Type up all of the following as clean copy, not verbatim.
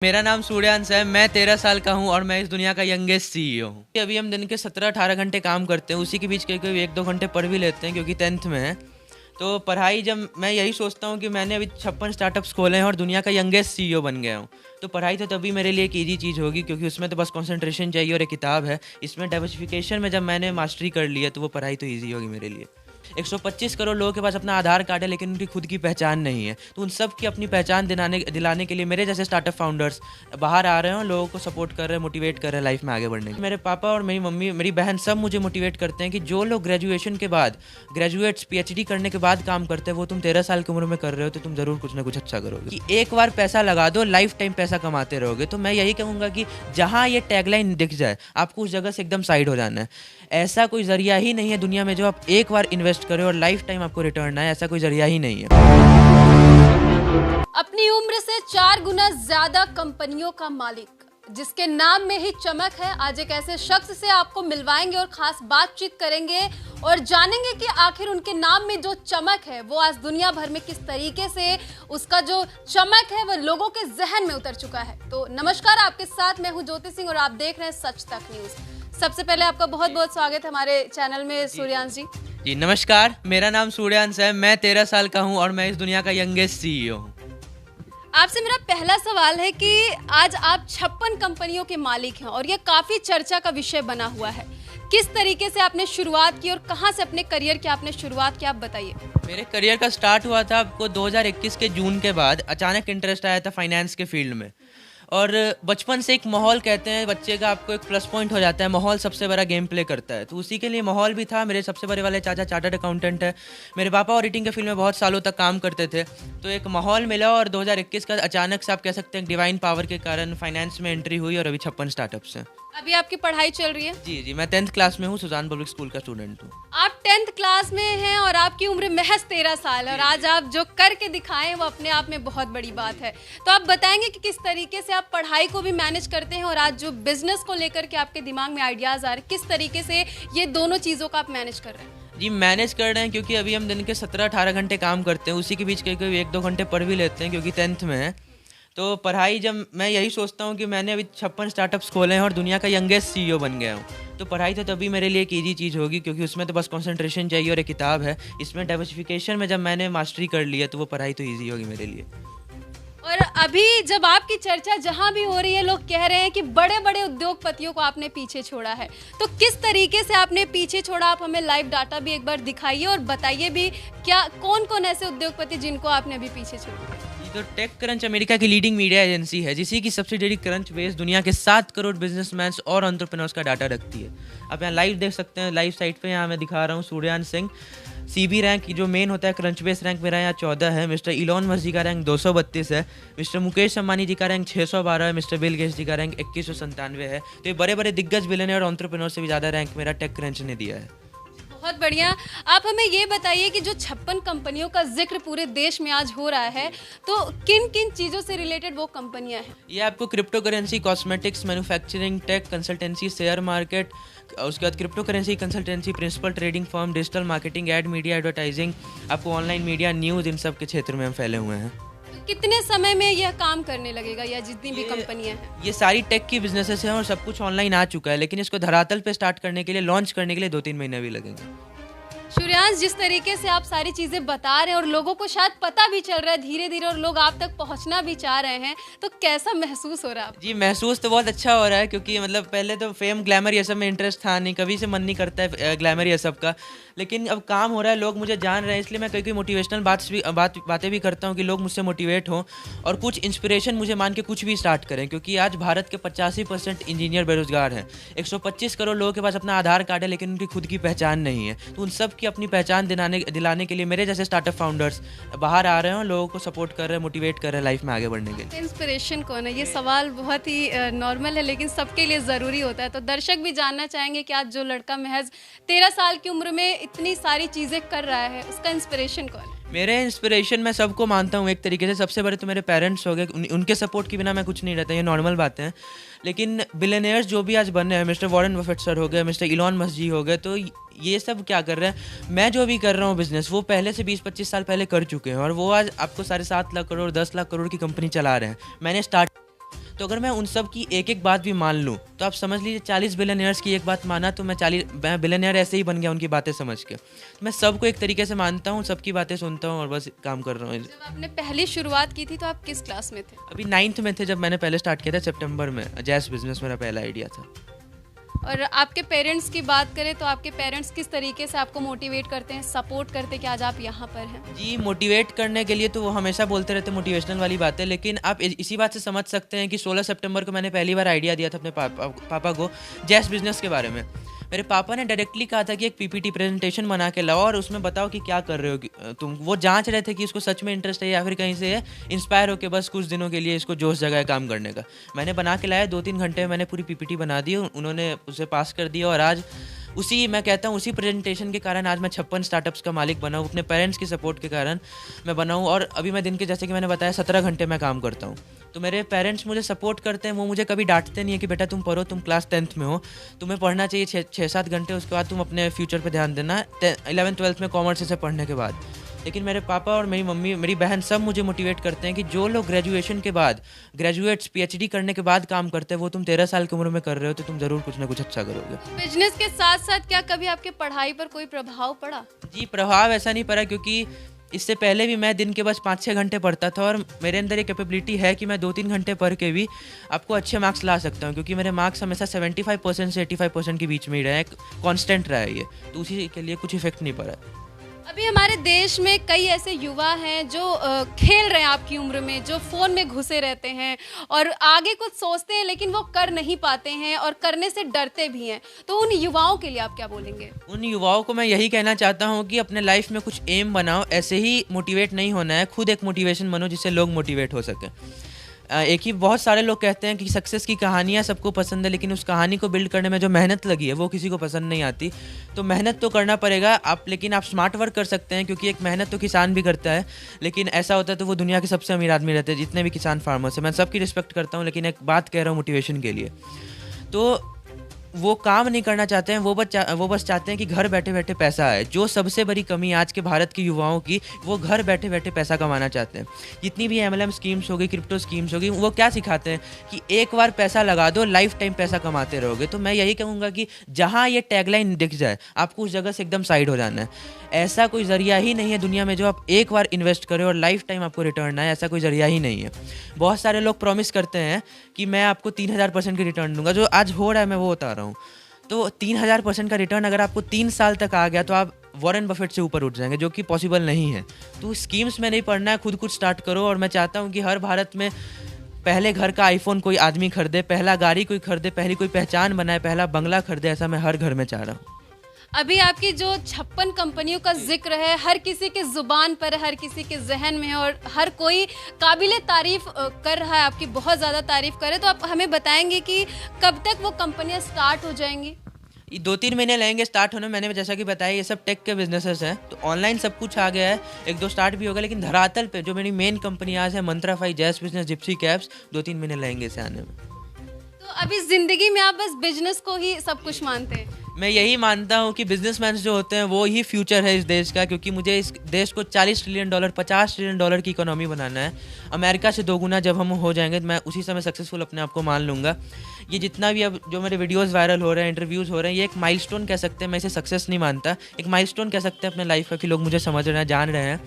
मेरा नाम सूर्यांश है। मैं 13 साल का हूँ और मैं इस दुनिया का यंगेस्ट सीईओ हूँ। अभी हम दिन के 17-18 घंटे काम करते हैं, उसी के बीच कभी कभी 1-2 घंटे पढ़ भी लेते हैं क्योंकि 10th में है। तो पढ़ाई जब मैं यही सोचता हूँ कि मैंने अभी 56 स्टार्टअप्स खोले हैं और दुनिया का यंगेस्ट सीईओ बन गया हूँ। तो पढ़ाई तो तभी मेरे लिए एक ईजी चीज़ होगी क्योंकि उसमें तो बस कंसंट्रेशन चाहिए और एक किताब है। इसमें डाइवर्सिफिकेशन में जब मैंने मास्टरी कर लिया तो वो पढ़ाई तो ईजी होगी मेरे लिए। 125 करोड़ लोगों के पास अपना आधार कार्ड है लेकिन उनकी खुद की पहचान नहीं है। तो उन सब की अपनी पहचान दिलाने के लिए मेरे जैसे स्टार्टअप फाउंडर्स बाहर आ रहे हैं और लोगों को सपोर्ट कर रहे हैं, मोटिवेट कर रहे हैं लाइफ में आगे बढ़ने के लिए। मेरे पापा और मेरी मम्मी, मेरी बहन सब मुझे मोटिवेट करते हैं कि जो लोग ग्रेजुएशन के बाद, ग्रेजुएट्स पीएचडी करने के बाद काम करते हैं वो तुम 13 साल की उम्र में कर रहे हो तो तुम ज़रूर कुछ ना कुछ अच्छा करोगे। कि एक बार पैसा लगा दो, लाइफ टाइम पैसा कमाते रहोगे। तो मैं यही कहूँगा कि जहाँ ये टैगलाइन दिख जाए आपको उस जगह से एकदम साइड हो जाना है। ऐसा कोई जरिया ही नहीं है दुनिया में जो आप एक बार इन्वेस्ट करें और लाइफ टाइम आपको रिटर्न आए, ऐसा कोई जरिया ही नहीं है। अपनी उम्र से 4 गुना ज्यादा कंपनियों का मालिक, जिसके नाम में ही चमक है, आज एक ऐसे शख्स से आपको मिलवाएंगे और खास बातचीत करेंगे और जानेंगे कि आखिर उनके नाम में जो चमक है वो आज दुनिया भर में किस तरीके से उसका जो चमक है वो लोगों के जहन में उतर चुका है। तो नमस्कार, आपके साथ मैं हूं ज्योति सिंह और आप देख रहे हैं सच तक न्यूज। सबसे पहले आपका बहुत बहुत स्वागत है हमारे चैनल में सूर्यांश जी। जी नमस्कार, मेरा नाम सूर्यांश है। मैं 13 साल का हूँ और मैं इस दुनिया का यंगेस्ट सीईओ हूँ। आपसे मेरा पहला सवाल है कि आज आप 56 कंपनियों के मालिक हैं और ये काफी चर्चा का विषय बना हुआ है। किस तरीके से आपने शुरुआत की और कहां से अपने करियर की आपने शुरुआत की, आप बताइए। मेरे करियर का स्टार्ट हुआ था आपको 2021 के जून के बाद। अचानक इंटरेस्ट आया था फाइनेंस के फील्ड में और बचपन से एक माहौल कहते हैं बच्चे का आपको एक प्लस पॉइंट हो जाता है। माहौल सबसे बड़ा गेम प्ले करता है, तो उसी के लिए माहौल भी था। मेरे सबसे बड़े वाले चाचा चार्टर्ड अकाउंटेंट है, मेरे पापा ऑडिटिंग के फील्ड में बहुत सालों तक काम करते थे। तो एक माहौल मिला और 2021 का अचानक से आप कह सकते हैं डिवाइन पावर के कारण फाइनेंस में एंट्री हुई और अभी 56 स्टार्टअप्स हैं। अभी आपकी पढ़ाई चल रही है? जी, मैं 10th क्लास में हूँ, सुजान पब्लिक स्कूल का स्टूडेंट हूँ। आप 10th क्लास में हैं और आपकी उम्र महज 13 साल है और आज आप जो करके दिखाएं वो अपने आप में बहुत बड़ी बात है। तो आप बताएंगे कि किस तरीके से आप पढ़ाई को भी मैनेज करते हैं और आज जो बिजनेस को लेकर के आपके दिमाग में आइडियाज आ रहे हैं, किस तरीके से ये दोनों चीज़ों का आप मैनेज कर रहे हैं? जी मैनेज कर रहे हैं क्योंकि अभी हम दिन के 17-18 घंटे काम करते हैं, उसी के बीच कभी कभी 1-2 घंटे पढ़ भी लेते हैं क्योंकि 10th में है। तो पढ़ाई जब मैं यही सोचता हूँ कि मैंने अभी 56 स्टार्टअप्स खोले हैं और दुनिया का यंगेस्ट सीईओ बन गया हूँ। तो पढ़ाई तो तभी मेरे लिए एक ईजी चीज़ होगी क्योंकि उसमें तो बस कंसंट्रेशन चाहिए और एक किताब है। इसमें डाइवर्सिफिकेशन में जब मैंने मास्टरी कर लिया तो वो पढ़ाई तो ईजी होगी मेरे लिए। और अभी जब आपकी चर्चा जहां भी हो रही है, लोग कह रहे हैं कि बड़े बड़े उद्योगपतियों को आपने पीछे छोड़ा है, तो किस तरीके से आपने पीछे छोड़ा? आप हमें लाइव डाटा भी एक बार दिखाइए और बताइए भी क्या कौन कौन ऐसे उद्योगपति जिनको आपने अभी पीछे छोड़ा। तो टेक क्रंच अमेरिका की लीडिंग मीडिया एजेंसी है जिसी की सब्सिडरी क्रंच बेस दुनिया के 7 करोड़ बिजनेसमैन और एंटरप्रेन्योर्स का डाटा रखती है। आप यहाँ लाइव देख सकते हैं, लाइव साइट पे यहाँ मैं दिखा रहा हूँ सूर्यांश सिंह। सीबी रैंक जो मेन होता है क्रंच बेस रैंक मेरा यहाँ 14 है। मिस्टर इलॉन मस्क जी का रैंक 232 है। मिस्टर मुकेश अंबानी जी का रैंक 612 है। मिस्टर बिल गेट्स जी का रैंक 2197 है। तो ये बड़े बड़े दिग्गज बिलियनर और एंटरप्रेन्योर से भी ज़्यादा रैंक मेरा टेक क्रंच ने दिया है। बहुत बढ़िया। आप हमें ये बताइए कि जो 56 कंपनियों का जिक्र पूरे देश में आज हो रहा है, तो किन किन चीज़ों से रिलेटेड वो कंपनियां हैं? ये आपको cryptocurrency, cosmetics, manufacturing, tech, consultancy, share market, उसके बाद cryptocurrency consultancy, principal trading firm, digital marketing, ad media, advertising, आपको ऑनलाइन मीडिया, न्यूज़, इन सब के क्षेत्र में हम फैले हुए हैं। तो कितने समय में यह काम करने लगेगा या जितनी भी कंपनियां हैं? ये सारी टेक की बिजनेसेस हैं और सब कुछ ऑनलाइन आ चुका है, लेकिन इसको धरातल पे स्टार्ट करने के लिए, लॉन्च करने के लिए 2-3 महीने भी लगेंगे। सूर्यांश, जिस तरीके से आप सारी चीजें बता रहे हैं और लोगों को शायद पता भी चल रहा है धीरे धीरे और लोग आप तक पहुंचना भी चाह रहे हैं, तो कैसा महसूस हो रहा है? जी महसूस तो बहुत अच्छा हो रहा है क्योंकि मतलब पहले तो फेम, ग्लैमर ये सब में इंटरेस्ट था नहीं, कभी से मन नहीं करता है ग्लैमर ये सब का, लेकिन अब काम हो रहा है, लोग मुझे जान रहे हैं, इसलिए मैं कई मोटिवेशनल बातें भी करता हूँ कि लोग मुझसे मोटिवेट हों और कुछ इंस्पिरेशन मुझे मान के कुछ भी स्टार्ट करें। क्योंकि आज भारत के 85% इंजीनियर बेरोजगार हैं। 125 करोड़ लोगों के पास अपना आधार कार्ड है लेकिन उनकी खुद की पहचान नहीं है। तो उन सब की अपनी पहचान दिलाने के लिए मेरे जैसे स्टार्टअप फाउंडर्स बाहर आ रहे हैं और लोगों को सपोर्ट कर रहे हैं, मोटिवेट कर रहे हैं लाइफ में आगे बढ़ने के लिए। इंस्पिरेशन कौन है? ये सवाल बहुत ही नॉर्मल है लेकिन सबके लिए ज़रूरी होता है। तो दर्शक भी जानना चाहेंगे कि आज जो लड़का महज 13 साल की उम्र में इतनी सारी चीज़ें कर रहा है, उसका इंस्पिरेशन कौन है? मेरे इंस्पिरेशन मैं सबको मानता हूँ एक तरीके से। सबसे बड़े तो मेरे पेरेंट्स हो गए, उनके सपोर्ट के बिना मैं कुछ नहीं रहता, ये नॉर्मल बातें हैं। लेकिन बिलियनियर्स जो भी आज बने हैं, मिस्टर वॉरेन बफेट सर हो गए, मिस्टर इलॉन मस्क जी हो गए, तो ये सब क्या कर रहे हैं? मैं जो भी कर रहा हूँ बिजनेस, वो पहले से 20-25 साल पहले कर चुके हैं और वो आज आपको 7.5 लाख करोड़, 10 लाख करोड़ की कंपनी चला रहे हैं। मैंने स्टार्ट तो अगर मैं उन सब की एक एक बात भी मान लूँ तो आप समझ लीजिए 40 बिलियनियर्स की एक बात माना तो मैं बिलियनियर ऐसे ही बन गया उनकी बातें समझ के। मैं सबको एक तरीके से मानता हूँ, सबकी बातें सुनता हूँ और बस काम कर रहा हूँ। जब आपने पहली शुरुआत की थी तो आप किस क्लास में थे? अभी 9th में थे जब मैंने पहले स्टार्ट किया था, सितंबर में। जैस बिजनेस मेरा पहला आइडिया था। और आपके पेरेंट्स की बात करें तो आपके पेरेंट्स किस तरीके से आपको मोटिवेट करते हैं, सपोर्ट करते हैं कि आज आप यहाँ पर हैं? जी, मोटिवेट करने के लिए तो वो हमेशा बोलते रहते हैं मोटिवेशनल वाली बातें, लेकिन आप इसी बात से समझ सकते हैं कि 16 सितंबर को मैंने पहली बार आइडिया दिया था अपने पापा को जैस बिजनेस के बारे में। मेरे पापा ने डायरेक्टली कहा था कि एक पीपीटी प्रेजेंटेशन बना के लाओ और उसमें बताओ कि क्या कर रहे हो तुम। वो जांच रहे थे कि इसको सच में इंटरेस्ट है या फिर कहीं से इंस्पायर होकर बस कुछ दिनों के लिए इसको जोश जगह काम करने का। मैंने बना के लाया, 2-3 घंटे में मैंने पूरी पीपीटी बना दी, उन्होंने उसे पास कर दिया और आज मैं कहता हूँ उसी प्रेजेंटेशन के कारण आज मैं 56 स्टार्टअप्स का मालिक बना हूँ, अपने पेरेंट्स की सपोर्ट के कारण मैं बना हूँ। और अभी मैं दिन के, जैसे कि मैंने बताया, 17 घंटे मैं काम करता हूँ। तो मेरे पेरेंट्स मुझे सपोर्ट करते हैं, वो मुझे कभी डांटते नहीं है कि बेटा तुम पढ़ो, तुम क्लास 10th में हो, तुम्हें पढ़ना चाहिए 6-7 घंटे, उसके बाद तुम अपने फ्यूचर पे ध्यान देना 11th-12th में कॉमर्स से पढ़ने के बाद। लेकिन मेरे पापा और मेरी मम्मी, मेरी बहन सब मुझे मोटिवेट करते हैं कि जो लोग ग्रेजुएशन के बाद, ग्रेजुएट्स PhD करने के बाद काम करते हैं, वो तुम 13 साल की उम्र में कर रहे हो तो तुम ज़रूर कुछ ना कुछ अच्छा करोगे। बिजनेस के साथ साथ क्या कभी आपके पढ़ाई पर कोई प्रभाव पड़ा? जी, प्रभाव ऐसा नहीं पड़ा क्योंकि इससे पहले भी मैं दिन के बस 5-6 घंटे पढ़ता था और मेरे अंदर ये कैपेबिलिटी है कि मैं 2-3 घंटे पढ़ के भी आपको अच्छे मार्क्स ला सकता हूँ, क्योंकि मेरे मार्क्स हमेशा 75% से 85% के बीच में ही रहे, कांस्टेंट रहा है ये, तो उसी के लिए कुछ इफेक्ट नहीं पड़ा। अभी हमारे देश में कई ऐसे युवा हैं जो खेल रहे हैं आपकी उम्र में, जो फ़ोन में घुसे रहते हैं और आगे कुछ सोचते हैं लेकिन वो कर नहीं पाते हैं और करने से डरते भी हैं। तो उन युवाओं के लिए आप क्या बोलेंगे? उन युवाओं को मैं यही कहना चाहता हूँ कि अपने लाइफ में कुछ एम बनाओ, ऐसे ही मोटिवेट नहीं होना है, खुद एक मोटिवेशन बनो जिससे लोग मोटिवेट हो सकें। एक ही बहुत सारे लोग कहते हैं कि सक्सेस की कहानियाँ सबको पसंद है, लेकिन उस कहानी को बिल्ड करने में जो मेहनत लगी है वो किसी को पसंद नहीं आती। तो मेहनत तो करना पड़ेगा आप, लेकिन आप स्मार्ट वर्क कर सकते हैं, क्योंकि एक मेहनत तो किसान भी करता है, लेकिन ऐसा होता है तो वो दुनिया के सबसे अमीर आदमी रहते हैं, जितने भी किसान फार्मर्स हैं। मैं सबकी रिस्पेक्ट करता हूँ, लेकिन एक बात कह रहा हूँ मोटिवेशन के लिए, तो वो काम नहीं करना चाहते हैं, वो बस चाहते हैं कि घर बैठे बैठे पैसा आए। जो सबसे बड़ी कमी आज के भारत के युवाओं की, वो घर बैठे बैठे पैसा कमाना चाहते हैं। जितनी भी MLM स्कीम्स होगी, क्रिप्टो स्कीम्स होगी, वो क्या सिखाते हैं कि एक बार पैसा लगा दो, लाइफ टाइम पैसा कमाते रहोगे। तो मैं यही कहूँगा कि जहाँ ये टैगलाइन दिख जाए आपको उस जगह से एकदम साइड हो जाना है। ऐसा कोई ज़रिया ही नहीं है दुनिया में जो आप एक बार इन्वेस्ट करें और लाइफ टाइम आपको रिटर्न आए, ऐसा कोई ज़रिया ही नहीं है। बहुत सारे लोग प्रॉमिस करते हैं कि मैं आपको 3000% की रिटर्न दूंगा, जो आज हो रहा है मैं वो बता रहा हूँ। तो 3000% का रिटर्न अगर आपको 3 साल तक आ गया तो आप वॉरेन बफेट से ऊपर उठ जाएंगे, जो कि पॉसिबल नहीं है। तो स्कीम्स में नहीं पढ़ना है, खुद कुछ स्टार्ट करो। और मैं चाहता हूँ कि हर भारत में पहले घर का आईफोन कोई आदमी खरीदे, पहला गाड़ी कोई खरीदे, पहली कोई पहचान बनाए, पहला बंगला खरीदे, ऐसा मैं हर घर में चाह रहा हूँ। अभी आपकी जो 56 कंपनियों का जिक्र है, हर किसी के जुबान पर, हर किसी के जहन में है और हर कोई काबिले तारीफ कर रहा है, आपकी बहुत ज़्यादा तारीफ करे। तो आप हमें बताएंगे कि कब तक वो कंपनियां स्टार्ट हो जाएंगी? ये 2-3 महीने लगेंगे स्टार्ट होने में। मैंने जैसा कि बताया ये सब टेक के बिजनेसेस हैं, तो ऑनलाइन सब कुछ आ गया है, 1-2 स्टार्ट भी होगा, लेकिन धरातल पे जो मेरी मेन कंपनी आज है, मंत्राफाई, जैस बिजनेस, जिप्सी कैब्स, 2-3 महीने लगेंगे इसे आने में। तो अभी जिंदगी में आप बस बिजनेस को ही सब कुछ मानते हैं? मैं यही मानता हूँ कि बिजनेसमैन जो होते हैं वो ही फ्यूचर है इस देश का, क्योंकि मुझे इस देश को $40 ट्रिलियन, $50 ट्रिलियन की इकोनॉमी बनाना है। अमेरिका से 2 गुना जब हम हो जाएंगे तो मैं उसी समय सक्सेसफुल अपने आप को मान लूँगा। ये जितना भी अब जो मेरे वीडियोस वायरल हो रहे हैं, इंटरव्यूज़ हो रहे हैं, ये एक माइलस्टोन कह सकते हैं। मैं इसे सक्सेस नहीं मानता, एक माइलस्टोन कह सकते हैं अपने लाइफ का, कि लोग मुझे समझ रहे हैं, जान रहे हैं।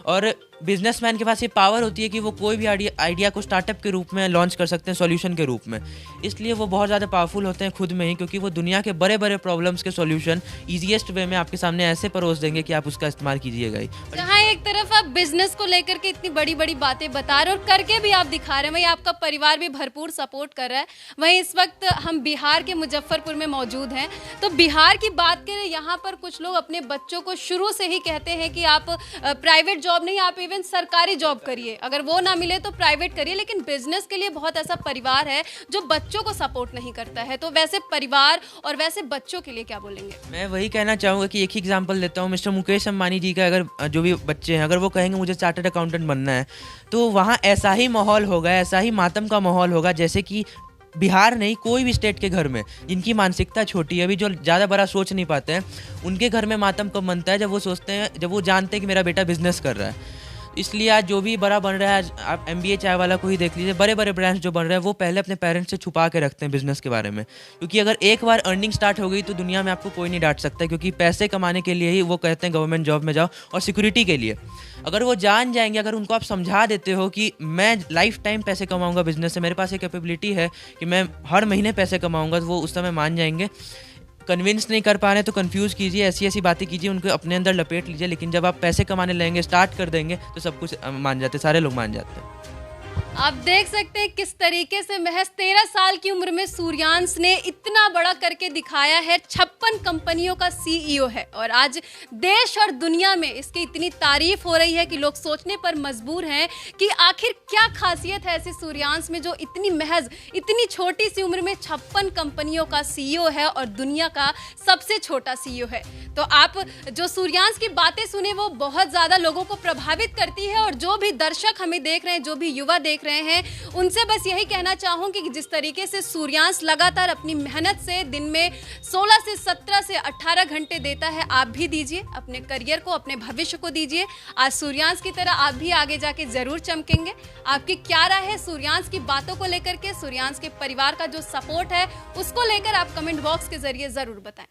और बिजनेसमैन के पास ये पावर होती है कि वो कोई भी आइडिया को स्टार्टअप के रूप में लॉन्च कर सकते हैं, सॉल्यूशन के रूप में। इसलिए वो बहुत ज़्यादा पावरफुल होते हैं खुद में ही, क्योंकि वो दुनिया के बड़े बड़े प्रॉब्लम्स के सॉल्यूशन ईजीएस्ट वे में आपके सामने ऐसे परोस देंगे कि आप उसका इस्तेमाल कीजिएगा ही। जहाँ एक तरफ आप बिजनेस को लेकर के इतनी बड़ी बड़ी बातें बता रहे और करके भी आप दिखा रहे हैं, वहीं आपका परिवार भी भरपूर सपोर्ट कर रहा है। वहीं इस वक्त हम बिहार के मुजफ्फरपुर में मौजूद हैं। तो बिहार की बात करें, यहाँ पर कुछ लोग अपने बच्चों को शुरू से ही कहते हैं कि आप प्राइवेट जॉब नहीं, आप इवन सरकारी जॉब करिए, अगर वो ना मिले तो प्राइवेट करिए। लेकिन बिजनेस के लिए बहुत ऐसा परिवार है जो बच्चों को सपोर्ट नहीं करता है। तो वैसे परिवार और वैसे बच्चों के लिए क्या बोलेंगे? मैं वही कहना चाहूँगा कि एक ही एग्जांपल देता हूँ। मिस्टर मुकेश अंबानी जी का, अगर जो भी बच्चे हैं, अगर वो कहेंगे मुझे चार्टर्ड अकाउंटेंट बनना है, तो वहाँ ऐसा ही माहौल होगा, ऐसा ही मातम का माहौल होगा, जैसे कि बिहार नहीं, कोई भी स्टेट के घर में जिनकी मानसिकता छोटी है, अभी जो ज़्यादा बड़ा सोच नहीं पाते हैं, उनके घर में मातम कब बनता है? जब वो सोचते हैं, जब वो जानते हैं कि मेरा बेटा बिजनेस कर रहा है। इसलिए आज जो भी बड़ा बन रहा है, आज आप MBA चाय वाला को ही देख लीजिए, बड़े बड़े ब्रांड्स जो बन रहे हैं वो पहले अपने पेरेंट्स से छुपा के रखते हैं बिजनेस के बारे में, क्योंकि अगर एक बार अर्निंग स्टार्ट हो गई तो दुनिया में आपको कोई नहीं डांट सकता, क्योंकि पैसे कमाने के लिए ही वो कहते हैं गवर्नमेंट जॉब में जाओ, और सिक्योरिटी के लिए। अगर वो जान जाएंगे, अगर उनको आप समझा देते हो कि मैं लाइफ टाइम पैसे कमाऊंगा बिजनेस से, मेरे पास ये कैपेबिलिटी है कि मैं हर महीने पैसे कमाऊंगा, तो वो उस समय मान जाएंगे। कन्विंस नहीं कर पा रहे तो कंफ्यूज कीजिए, ऐसी ऐसी बातें कीजिए, उनको अपने अंदर लपेट लीजिए, लेकिन जब आप पैसे कमाने लगेंगे, स्टार्ट कर देंगे, तो सब कुछ मान जाते, सारे लोग मान जाते हैं। आप देख सकते हैं किस तरीके से महज 13 साल की उम्र में सूर्यांश ने इतना बड़ा करके दिखाया है। 56 कंपनियों का CEO है और आज देश और दुनिया में इसकी इतनी तारीफ हो रही है कि लोग सोचने पर मजबूर हैं कि आखिर क्या खासियत है ऐसी सूर्यांश में जो इतनी छोटी सी उम्र में 56 कंपनियों का CEO है और दुनिया का सबसे छोटा CEO है। तो आप जो सूर्यांश की बातें सुने वो बहुत ज्यादा लोगों को प्रभावित करती है, और जो भी दर्शक हमें देख रहे हैं, जो भी युवा देख रहे हैं, उनसे बस यही कहना चाहूंगी कि जिस तरीके से सूर्यांश लगातार अपनी मेहनत से दिन में 16 से 17 से 18 घंटे देता है, आप भी दीजिए, अपने करियर को, अपने भविष्य को दीजिए। आज सूर्यांश की तरह आप भी आगे जाके जरूर चमकेंगे। आपकी क्या राय है सूर्यांश की बातों को लेकर के? सूर्यांश के परिवार का जो सपोर्ट है उसको लेकर आप कमेंट बॉक्स के जरिए जरूर बताएं।